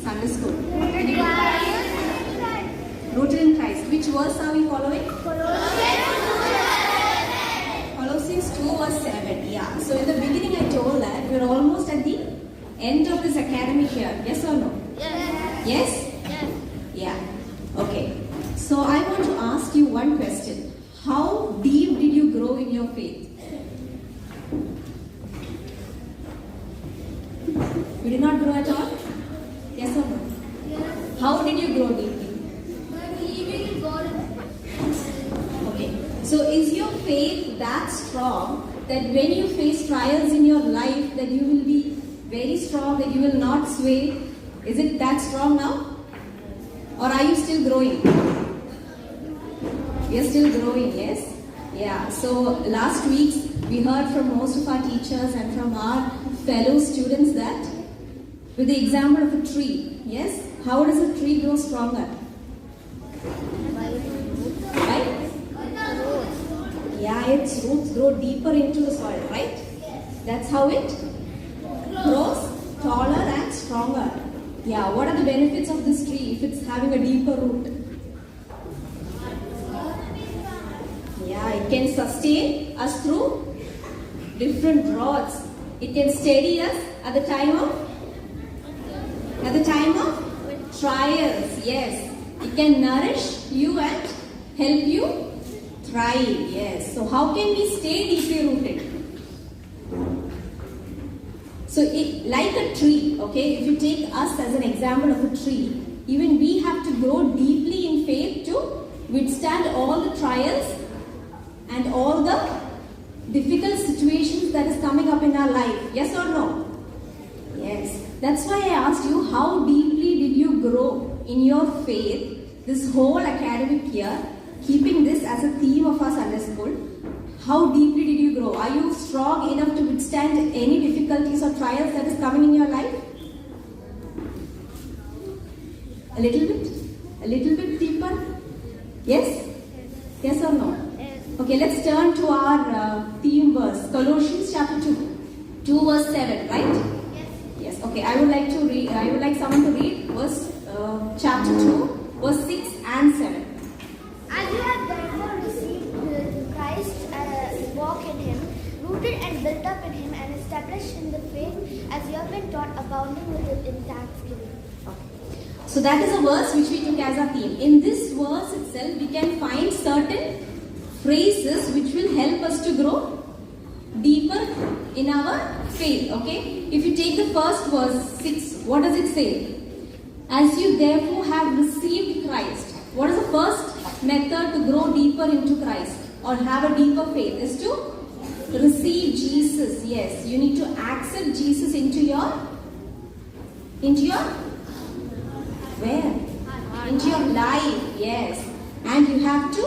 Sunday school. Rooted in Christ. Which verse are we following? Colossians 2 verse 7. Yeah. So in the beginning I told that we're almost at the end of this academic year. Yes or no? Yes. Yes? Yes. Yeah. Okay. So I want to ask you one question. How deep did you grow in your faith? You did not grow at all? Yes or no? Yes. How did you grow deeply? By believing in God. Okay. So is your faith that strong that when you face trials in your life that you will be very strong, that you will not sway? Is it that strong now? Or are you still growing? You're still growing, yes? Yeah. So last week we heard from most of our teachers and from our fellow students that with the example of a tree, yes? How does a tree grow stronger? Right? Yeah, its roots grow deeper into the soil, right? That's how it grows taller and stronger. Yeah, what are the benefits of this tree if it's having a deeper root? Yeah, it can sustain us through different droughts. It can steady us at the time of trials. Yes, it can nourish you and help you thrive. Yes. So how can we stay deeply rooted? So like a tree, okay, if you take us as an example of a tree, even we have to grow deeply in faith to withstand all the trials and all the difficult situations that is coming up in our life. Yes or no? Yes. That's why I asked you, how deeply did you grow in your faith this whole academic year, keeping this as a theme of our Sunday school? How deeply did you grow? Are you strong enough to withstand any difficulties or trials that is coming in your life? A little bit? A little bit deeper? Yes? Yes or no? Okay, let's turn to our theme verse, Colossians chapter 2 verse 7, right? Yes. Okay, I would like someone to read verse chapter 2 verse 6 and 7. As you have therefore received Christ, walk in Him, rooted and built up in Him, and established in the faith, as you have been taught, abounding with it in thanksgiving. So that is a verse which we took as a theme. In this verse itself, we can find certain phrases which will help us to grow deeper in our faith. Okay? If you take the first verse 6, what does it say? As you therefore have received Christ. What is the first method to grow deeper into Christ or have a deeper faith? Is to receive Jesus. Yes, you need to accept Jesus into your where? Into your life. Yes, and you have to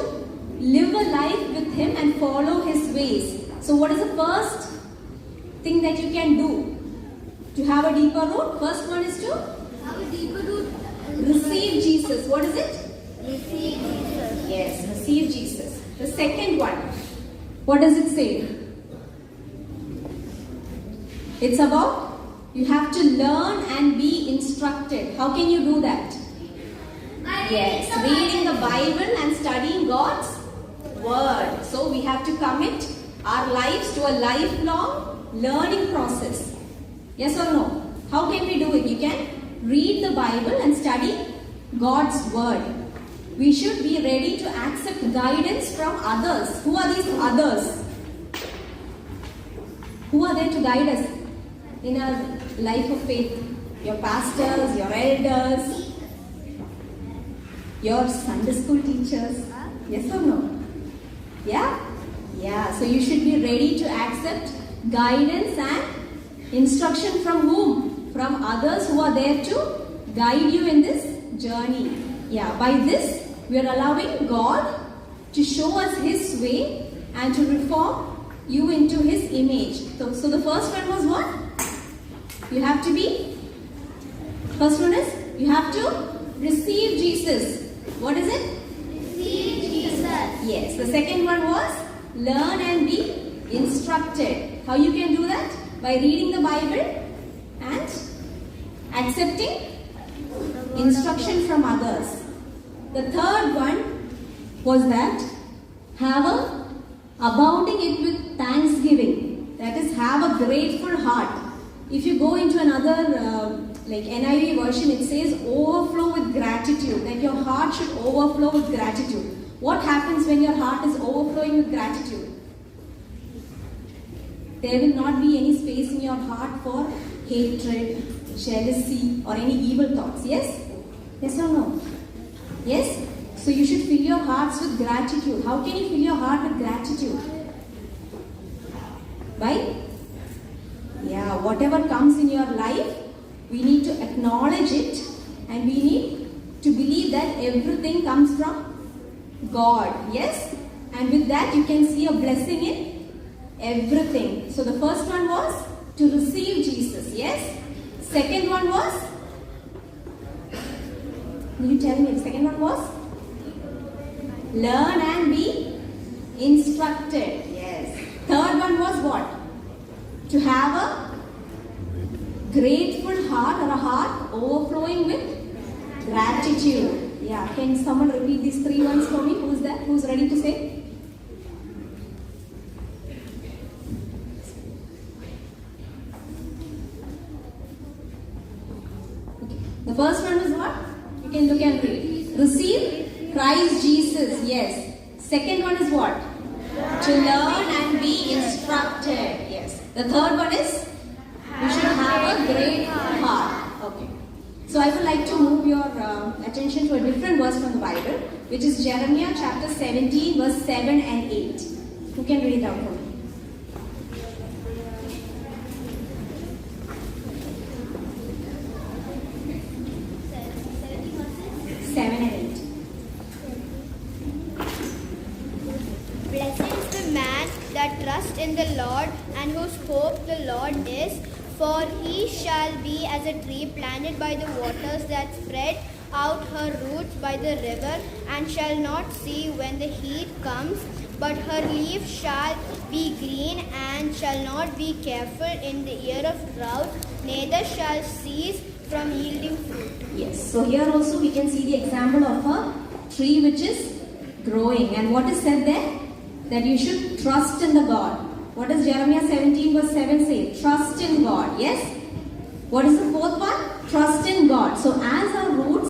live a life with Him and follow His ways. So what is the first thing that you can do to have a deeper root? First one is to Have a deeper root. receive Jesus. What is it? Receive Jesus. Yes, receive Jesus. The second one, what does it say? It's about you have to learn and be instructed. How can you do that? Yes, reading the Bible and studying God's Word. So we have to commit our lives to a lifelong learning process. Yes or no? How can we do it? You can read the Bible and study God's Word. We should be ready to accept guidance from others. Who are these others? Who are there to guide us in our life of faith? Your pastors, your elders, your Sunday school teachers. Yes or no? Yeah? Yeah. So you should be ready to accept guidance and instruction from whom? From others who are there to guide you in this journey. Yeah. By this, we are allowing God to show us His way and to reform you into His image. So the first one was what? You have to be, first one is, you have to receive Jesus. What is it? Receive Jesus. Yes. The second one was, learn and be instructed. How you can do that? By reading the Bible and accepting Instruction from others. The third one was that have a abounding it with thanksgiving. That is, have a grateful heart. If you go into another like NIV version, it says overflow with gratitude. That your heart should overflow with gratitude. What happens when your heart is overflowing with gratitude? There will not be any space in your heart for hatred, jealousy, or any evil thoughts. Yes? Yes or no? Yes? So you should fill your hearts with gratitude. How can you fill your heart with gratitude? By? Yeah, whatever comes in your life, we need to acknowledge it and we need to believe that everything comes from God. Yes? And with that you can see a blessing in everything. So the first one was to receive Jesus. Yes? Second one was? Will you tell me? The second one was? Learn and be instructed. Yes. Third one was what? To have a grateful heart or a heart overflowing with gratitude. Yeah. Can someone repeat these three ones for me? Who's that? Who's ready to say? Okay. The first one was what? You can look and read. Receive Christ Jesus. Yes. Second one is what? To learn and be instructed. Yes. The third one is you should have a great heart. Okay. So I would like to move your attention to a different verse from the Bible, which is Jeremiah chapter 17, verse 7 and 8. Who can read it out for me? That trust in the Lord and whose hope the Lord is, for he shall be as a tree planted by the waters that spread out her roots by the river, and shall not see when the heat comes, but her leaf shall be green, and shall not be careful in the year of drought, neither shall cease from yielding fruit. Yes, so here also we can see the example of a tree which is growing. And what is said there? That you should trust in the God. What does Jeremiah 17 verse 7 say? Trust in God. Yes? What is the fourth one? Trust in God. So as our roots